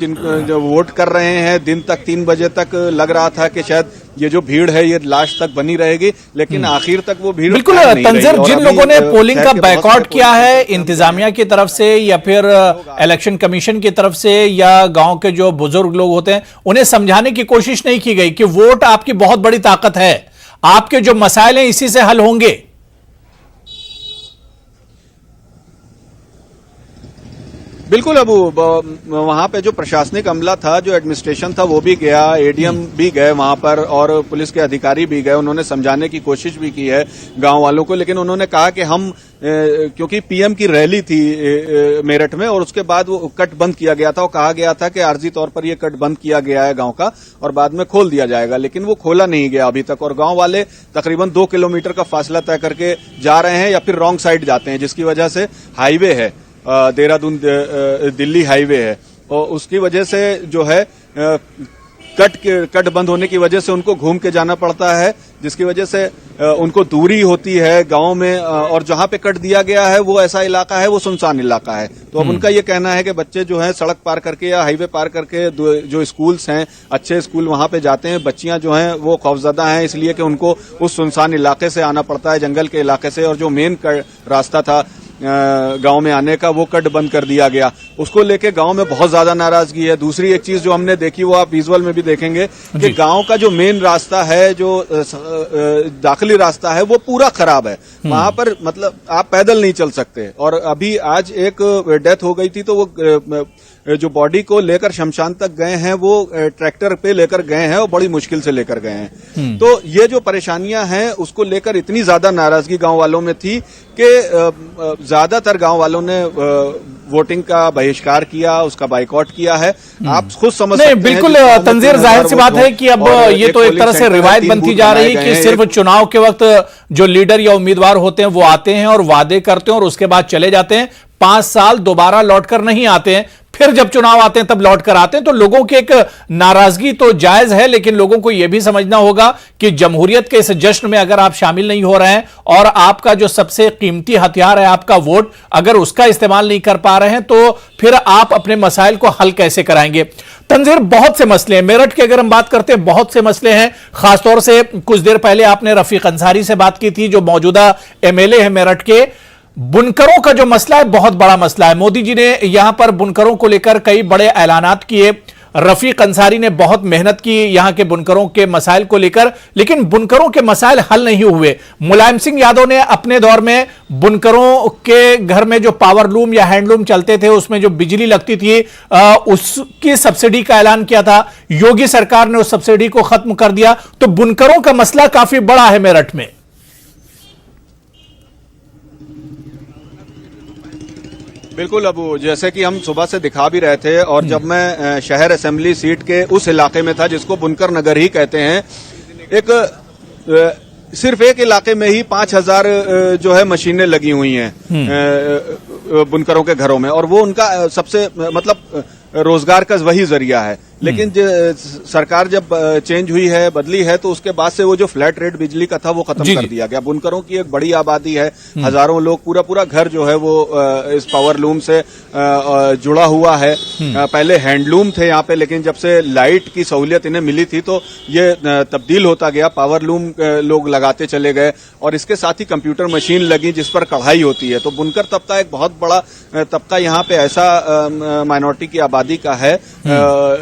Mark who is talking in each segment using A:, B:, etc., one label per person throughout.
A: जो वोट कर रहे हैं दिन तक 3 बजे तक लग रहा था कि शायद ये जो भीड़ है ये लास्ट तक बनी रहेगी, लेकिन आखिर तक वो भीड़
B: बिल्कुल तंजीर, जिन लोगों ने पोलिंग का बायकॉट किया है इंतजामिया की तरफ से या फिर इलेक्शन कमीशन की तरफ से या गांव के जो बुजुर्ग लोग होते हैं उन्हें समझाने की कोशिश नहीं की गई कि वोट आपकी बहुत बड़ी ताकत है, आपके जो मसाइल हैं इसी से हल होंगे।
A: बिल्कुल, अब वहां पे जो प्रशासनिक अमला था, जो एडमिनिस्ट्रेशन था, वो भी गया, एडीएम भी गए वहां पर और पुलिस के अधिकारी भी गए। उन्होंने समझाने की कोशिश भी की है गांव वालों को, लेकिन उन्होंने कहा कि हम क्योंकि पीएम की रैली थी मेरठ में और उसके बाद वो कट बंद किया गया था और कहा गया था कि आर्जी तौर पर ये कट बंद किया गया है गांव का और बाद में खोल दिया जाएगा, लेकिन वो खोला नहीं गया अभी तक। और गांव वाले तकरीबन 2 किलोमीटर का फासला तय करके जा रहे हैं या फिर रॉन्ग साइड जाते हैं, जिसकी वजह से हाईवे है, देहरादून दिल्ली हाईवे है और उसकी वजह से जो है कट बंद होने की वजह से उनको घूम के जाना पड़ता है, जिसकी वजह से उनको दूरी होती है गांव में। और जहां पे कट दिया गया है वो ऐसा इलाका है, वो सुनसान इलाका है। तो अब उनका ये कहना है कि बच्चे जो हैं सड़क पार करके या हाईवे पार करके जो स्कूल्स हैं, अच्छे स्कूल वहां पे जाते हैं, बच्चियां जो हैं वो खौफजदा हैं इसलिए कि उनको उस सुनसान इलाके से आना पड़ता है, जंगल के इलाके से, और जो मेन रास्ता था गांव में आने का वो कट बंद कर दिया गया। उसको लेके गांव में बहुत ज्यादा नाराजगी है। दूसरी एक चीज जो हमने देखी वो आप विजुअल में भी देखेंगे कि गांव का जो मेन रास्ता है, जो दाखिली रास्ता है, वो पूरा खराब है। वहां पर मतलब आप पैदल नहीं चल सकते। और अभी आज एक डेथ हो गई थी तो वो जो बॉडी को लेकर शमशान तक गए हैं वो ट्रैक्टर पे लेकर गए हैं और बड़ी मुश्किल से लेकर गए हैं। तो ये जो परेशानियां हैं उसको लेकर इतनी ज्यादा नाराजगी गांव वालों में थी कि ज्यादातर गांव वालों ने वोटिंग का बहिष्कार किया, उसका बाइकॉट किया है। आप खुद समझ सकते हैं।
B: बिल्कुल तंजीर, जाहिर सी बात है कि अब ये तो एक तरह से रिवायत बनती जा रही है कि सिर्फ चुनाव के वक्त जो लीडर या उम्मीदवार होते हैं वो आते हैं और वादे करते हैं और उसके बाद चले जाते हैं, 5 साल दोबारा लौटकर नहीं आते हैं, फिर जब चुनाव आते हैं तब लौट कर आते हैं। तो लोगों की एक नाराजगी तो जायज है, लेकिन लोगों को यह भी समझना होगा कि जमहूरियत के इस जश्न में अगर आप शामिल नहीं हो रहे हैं और आपका जो सबसे कीमती हथियार है आपका वोट, अगर उसका इस्तेमाल नहीं कर पा रहे हैं तो फिर आप अपने मसाइल को हल कैसे कराएंगे। तंजीर, बहुत से मसले हैं मेरठ के, अगर हम बात करते हैं बहुत से मसले हैं। खासतौर से कुछ देर पहले आपने रफीक अंसारी से बात की थी जो मौजूदा एमएलए है मेरठ के। बुनकरों का जो मसला है बहुत बड़ा मसला है। मोदी जी ने यहां पर बुनकरों को लेकर कई बड़े ऐलानात किए। रफीक अंसारी ने बहुत मेहनत की यहां के बुनकरों के मसाइल को लेकर, लेकिन बुनकरों के मसाइल हल नहीं हुए। मुलायम सिंह यादव ने अपने दौर में बुनकरों के घर में जो पावर लूम या हैंडलूम चलते थे उसमें जो बिजली लगती थी उसकी सब्सिडी का ऐलान किया था। योगी सरकार ने उस सब्सिडी को खत्म कर दिया। तो बुनकरों का मसला काफी बड़ा है मेरठ में।
A: बिल्कुल, अब जैसे कि हम सुबह से दिखा भी रहे थे और जब मैं शहर असेंबली सीट के उस इलाके में था जिसको बुनकर नगर ही कहते हैं, सिर्फ एक इलाके में ही 5000 जो है मशीनें लगी हुई हैं बुनकरों के घरों में, और वो उनका सबसे मतलब रोजगार का वही जरिया है। लेकिन सरकार जब चेंज हुई है, बदली है, तो उसके बाद से वो जो फ्लैट रेट बिजली का था वो खत्म कर दिया गया। बुनकरों की एक बड़ी आबादी है, हजारों लोग, पूरा घर जो है वो इस पावर लूम से जुड़ा हुआ है। पहले हैंडलूम थे यहाँ पे, लेकिन जब से लाइट की सहूलियत इन्हें मिली थी तो ये तब्दील होता गया, पावर लूम लोग लगाते चले गए और इसके साथ ही कंप्यूटर मशीन लगी जिस पर कढ़ाई होती है। तो बुनकर तबका एक बहुत बड़ा तबका यहाँ पे ऐसा माइनॉरिटी की आबादी का है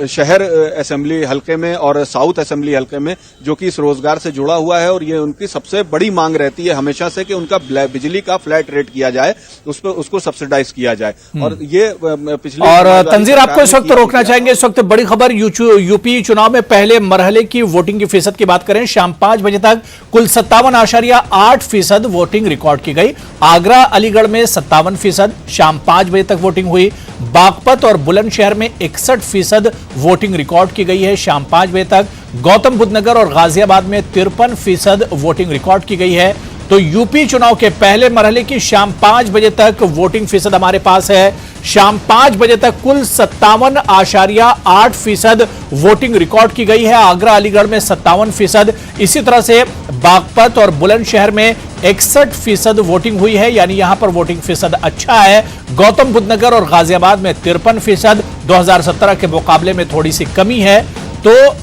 A: शहर असेंबली हलके में और साउथ असेंबली हलके में, जो कि इस रोजगार से जुड़ा हुआ है। और ये उनकी सबसे बड़ी मांग रहती है हमेशा से कि उनका बिजली का फ्लैट रेट किया जाए, उस पर उसको सब्सिडाइज किया जाए। और ये पिछले
B: और तंजीर, आपको इस वक्त रोकना चाहेंगे, इस वक्त बड़ी खबर यूपी चुनाव में पहले मरहले की वोटिंग की फीसद की बात करें, शाम 5 बजे तक कुल 57.8% वोटिंग रिकॉर्ड की गई। आगरा अलीगढ़ में 57%, शाम 5 बजे तक वोटिंग हुई। बागपत और बुलंदशहर में 61% वोटिंग रिकॉर्ड की गई है शाम 5 बजे तक। गौतम बुद्ध नगर और गाजियाबाद में 53% वोटिंग रिकॉर्ड की गई है। तो यूपी चुनाव के पहले मरहले की शाम 5 बजे तक वोटिंग फीसद हमारे पास है। शाम 5 बजे तक कुल 57.8% वोटिंग रिकॉर्ड की गई है। आगरा अलीगढ़ में 57%, इसी तरह से बागपत और बुलंदशहर में 61% वोटिंग हुई है, यानी यहां पर वोटिंग फीसद अच्छा है। गौतम बुद्ध नगर और गाजियाबाद में 53%, 2017 के मुकाबले में थोड़ी सी कमी है। तो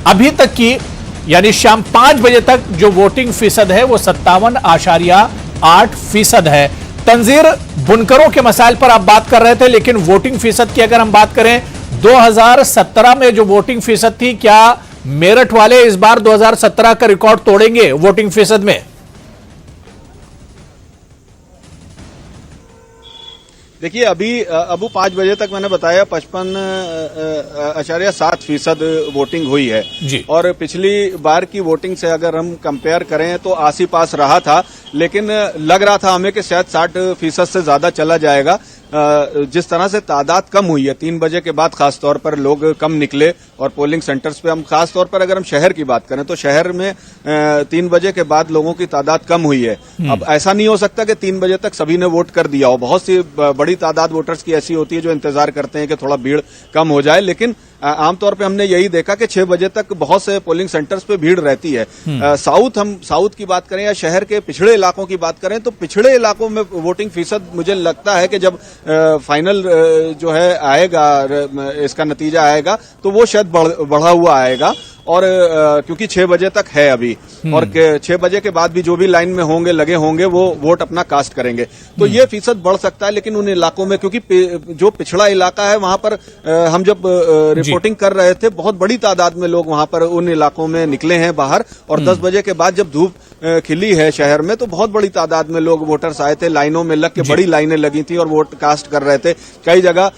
B: अभी तक की यानी शाम 5 बजे तक जो वोटिंग फीसद है वो 57.8% है। तंजीर, बुनकरों के मसाइल पर आप बात कर रहे थे, लेकिन वोटिंग फीसद की अगर हम बात करें 2017 में जो वोटिंग फीसद थी, क्या मेरठ वाले इस बार 2017 का रिकॉर्ड तोड़ेंगे वोटिंग फीसद में?
A: देखिए, अभी 5 बजे तक मैंने बताया 55.7% वोटिंग हुई है
B: जी।
A: और पिछली बार की वोटिंग से अगर हम कंपेयर करें तो आसी पास रहा था, लेकिन लग रहा था हमें कि शायद 60% से ज्यादा चला जाएगा। जिस तरह से तादाद कम हुई है 3 बजे के बाद, खासतौर पर लोग कम निकले और पोलिंग सेंटर्स पे, हम खासतौर पर अगर हम शहर की बात करें तो शहर में 3 बजे के बाद लोगों की तादाद कम हुई है। अब ऐसा नहीं हो सकता कि 3 बजे तक सभी ने वोट कर दिया हो। बहुत सी बड़ी तादाद वोटर्स की ऐसी होती है जो इंतजार करते हैं कि थोड़ा भीड़ कम हो जाए, लेकिन आमतौर पे हमने यही देखा कि 6 बजे तक बहुत से पोलिंग सेंटर्स पे भीड़ रहती है। साउथ की बात करें या शहर के पिछड़े इलाकों की बात करें तो पिछड़े इलाकों में वोटिंग फीसद मुझे लगता है कि जब फाइनल जो है आएगा, इसका नतीजा आएगा तो वो शायद बढ़ा हुआ आएगा। और क्योंकि 6 बजे तक है अभी, और 6 बजे के बाद भी जो भी लाइन में होंगे, लगे होंगे, वो वोट अपना कास्ट करेंगे, तो ये फीसद बढ़ सकता है। लेकिन उन इलाकों में, क्योंकि जो पिछड़ा इलाका है वहां पर हम जब रिपोर्टिंग कर रहे थे, बहुत बड़ी तादाद में लोग वहां पर उन इलाकों में निकले हैं बाहर, और 10 बजे के बाद जब धूप खिली है शहर में तो बहुत बड़ी तादाद में लोग वोटर्स आए थे, लाइनों में लग के बड़ी लाइनें लगी थी और वोट कास्ट कर रहे थे। कई जगह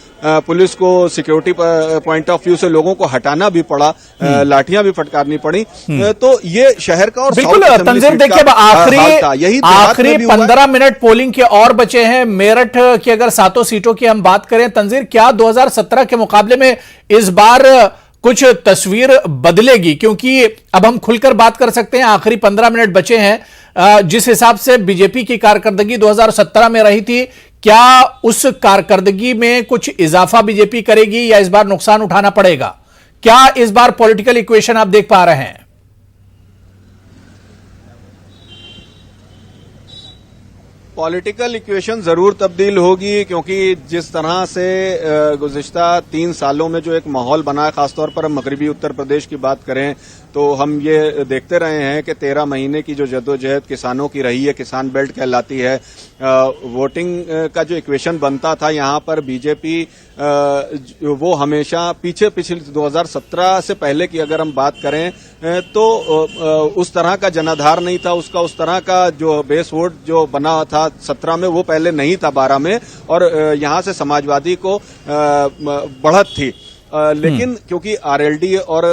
A: पुलिस को सिक्योरिटी पॉइंट ऑफ व्यू से लोगों को हटाना भी पड़ा, लाठियां भी फटकारनी पड़ी। तो ये शहर का और
B: बिल्कुल तंजीर, देखिए आखिरी 15 मिनट पोलिंग के और बचे हैं। मेरठ की अगर 7 सीटों की हम बात करें तंजीर, क्या 2017 के मुकाबले में इस बार कुछ तस्वीर बदलेगी? क्योंकि अब हम खुलकर बात कर सकते हैं, आखिरी 15 मिनट बचे हैं। जिस हिसाब से बीजेपी की कारकर्दगी 2017 में रही थी, क्या उस कारकर्दगी में कुछ इजाफा बीजेपी करेगी या इस बार नुकसान उठाना पड़ेगा? क्या इस बार पॉलिटिकल इक्वेशन आप देख पा रहे हैं?
A: पॉलिटिकल इक्वेशन जरूर तब्दील होगी, क्योंकि जिस तरह से गुज़िश्ता 3 सालों में जो एक माहौल बना है, खासतौर पर हम मगरबी उत्तर प्रदेश की बात करें तो हम ये देखते रहे हैं कि 13 महीने की जो जद्दोजहद किसानों की रही है, किसान बेल्ट कहलाती है। वोटिंग का जो इक्वेशन बनता था यहाँ पर, बीजेपी वो हमेशा पिछले 2017 से पहले की अगर हम बात करें तो उस तरह का जनाधार नहीं था, उसका उस तरह का जो बेस वोट जो बना था 17 में वो पहले नहीं था 12 में, और यहाँ से समाजवादी को बढ़त थी। लेकिन क्योंकि आरएलडी और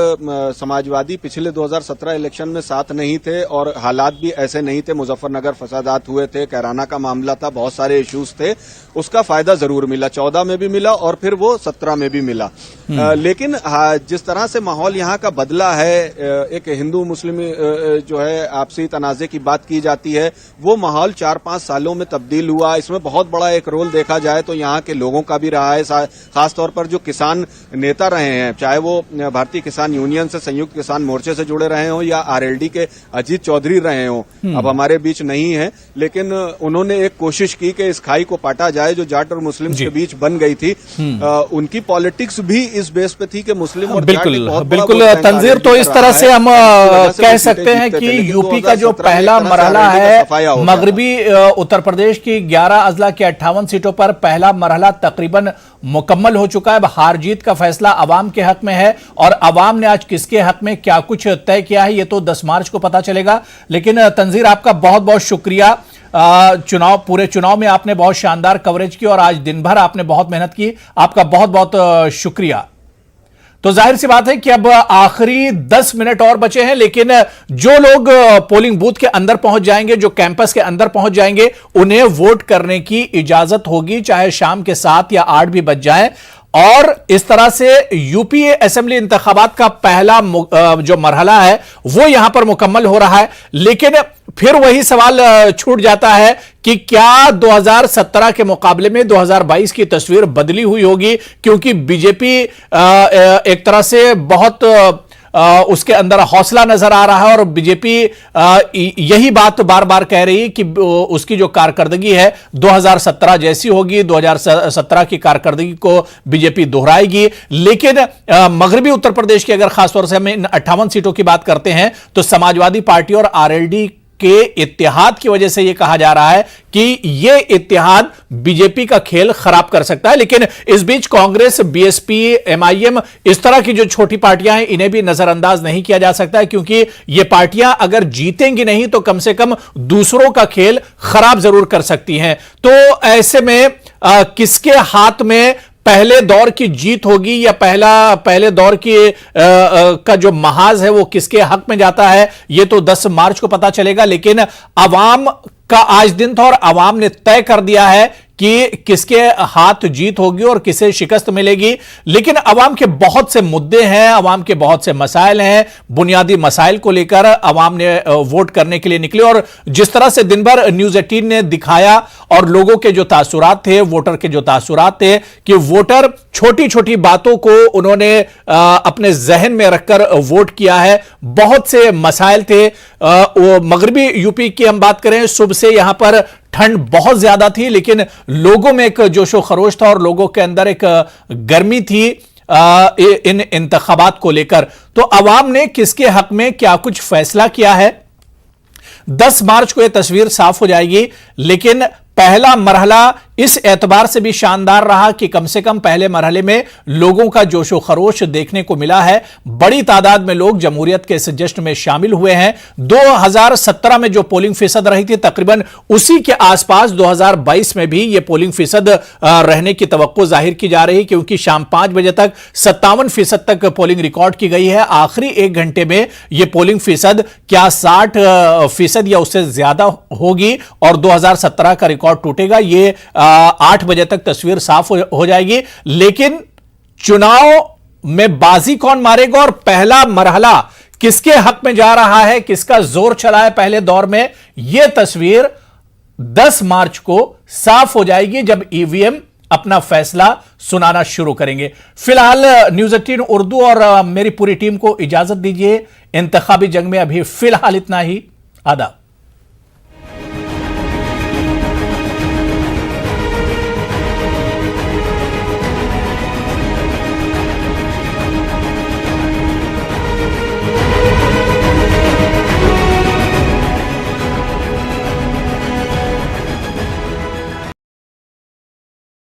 A: समाजवादी पिछले 2017 इलेक्शन में साथ नहीं थे और हालात भी ऐसे नहीं थे, मुजफ्फरनगर फसादात हुए थे, कैराना का मामला था, बहुत सारे इश्यूज थे, उसका फायदा जरूर मिला। 14 में भी मिला और फिर वो 17 में भी मिला। लेकिन जिस तरह से माहौल यहाँ का बदला है, एक हिंदू मुस्लिम जो है आपसी तनाजे की बात की जाती है, वो माहौल 4-5 सालों में तब्दील हुआ। इसमें बहुत बड़ा एक रोल देखा जाए तो यहाँ के लोगों का भी रहा है, खासतौर पर जो किसान नेता रहे हैं, चाहे वो भारतीय किसान यूनियन से, संयुक्त किसान मोर्चे से जुड़े रहे हों या आरएलडी के अजीत चौधरी रहे हों, अब हमारे बीच नहीं है, लेकिन उन्होंने एक कोशिश की कि इस खाई को पाटा जाए जो जाट और मुस्लिम के बीच बन गई थी। उनकी पॉलिटिक्स भी इस बेस पे थी कि मुस्लिम और
B: बिल्कुल तंजीर, तो इस तरह से हम कह सकते हैं कि यूपी का जो पहला मरहला है, मगरबी उत्तर प्रदेश की 11 अजला की 58 सीटों पर पहला मरहला तकरीबन मुकम्मल हो चुका है। अब हार जीत का फैसला अवाम के हक में है और अवाम ने आज किसके हक में क्या कुछ तय किया है ये तो 10 मार्च को पता चलेगा। लेकिन तंजीर, आपका बहुत बहुत शुक्रिया। पूरे चुनाव में आपने बहुत शानदार कवरेज की और आज दिन भर आपने बहुत मेहनत की, आपका बहुत बहुत शुक्रिया। तो जाहिर सी बात है कि अब आखिरी 10 मिनट और बचे हैं, लेकिन जो लोग पोलिंग बूथ के अंदर पहुंच जाएंगे, जो कैंपस के अंदर पहुंच जाएंगे, उन्हें वोट करने की इजाजत होगी, चाहे शाम के 7 या 8 भी बज जाए। और इस तरह से यूपी असेंबली इंतखाबात का पहला जो मरहला है वो यहां पर मुकम्मल हो रहा है। लेकिन फिर वही सवाल छूट जाता है कि क्या 2017 के मुकाबले में 2022 की तस्वीर बदली हुई होगी, क्योंकि बीजेपी एक तरह से बहुत उसके अंदर हौसला नजर आ रहा है और बीजेपी यही बात बार बार कह रही है कि उसकी जो कारकर्दगी है 2017 जैसी होगी, 2017 की कारकर्दगी को बीजेपी दोहराएगी। लेकिन मगरबी उत्तर प्रदेश की अगर खासतौर से हम इन 58 सीटों की बात करते हैं तो समाजवादी पार्टी और आरएलडी के इत्तेहाद की वजह से यह कहा जा रहा है कि यह इत्तेहाद बीजेपी का खेल खराब कर सकता है। लेकिन इस बीच कांग्रेस, बीएसपी, एमआईएम, इस तरह की जो छोटी पार्टियां हैं इन्हें भी नजरअंदाज नहीं किया जा सकता है, क्योंकि ये पार्टियां अगर जीतेंगी नहीं तो कम से कम दूसरों का खेल खराब जरूर कर सकती हैं। तो ऐसे में किसके हाथ में पहले दौर की जीत होगी या पहले दौर की का जो महाज है वो किसके हक में जाता है, ये तो 10 मार्च को पता चलेगा। लेकिन अवाम का आज दिन था और अवाम ने तय कर दिया है कि किसके हाथ जीत होगी और किसे शिकस्त मिलेगी। लेकिन अवाम के बहुत से मुद्दे हैं, अवाम के बहुत से मसाइल हैं, बुनियादी मसाइल को लेकर अवाम ने वोट करने के लिए निकले। और जिस तरह से दिन भर न्यूज़ 18 ने दिखाया और लोगों के जो तासुरात थे, वोटर के जो तासुरात थे कि वोटर छोटी छोटी बातों को उन्होंने अपने जहन में रखकर वोट किया है। बहुत से मसाइल थे। मगरबी यूपी की हम बात करें, सुबह से यहां पर ठंड बहुत ज्यादा थी, लेकिन लोगों में एक जोशो खरोश था और लोगों के अंदर एक गर्मी थी इन इंतखाबात को लेकर। तो अवाम ने किसके हक में क्या कुछ फैसला किया है, 10 मार्च को यह तस्वीर साफ हो जाएगी। लेकिन पहला मरहला इस एतबार से भी शानदार रहा कि कम से कम पहले मरहले में लोगों का जोशो खरोश देखने को मिला है। बड़ी तादाद में लोग जमहूरियत के इस जश्न में शामिल हुए हैं। 2017 में जो पोलिंग फीसद रही थी तकरीबन उसी के आसपास 2022 में भी ये पोलिंग फीसद रहने की तवक्को जाहिर की जा रही, क्योंकि शाम 5 बजे तक 57% तक पोलिंग रिकॉर्ड की गई है। आखिरी 1 घंटे में यह पोलिंग फीसद क्या 60% या उससे ज्यादा होगी और 2017 का रिकॉर्ड टूटेगा, ये 8 बजे तक तस्वीर साफ हो जाएगी। लेकिन चुनाव में बाजी कौन मारेगा और पहला मरहला किसके हक में जा रहा है, किसका जोर चला है पहले दौर में, यह तस्वीर 10 मार्च को साफ हो जाएगी जब ईवीएम अपना फैसला सुनाना शुरू करेंगे। फिलहाल न्यूज़ 18 उर्दू और मेरी पूरी टीम को इजाजत दीजिए। इंतखाबी जंग में अभी फिलहाल इतना ही। आदाब।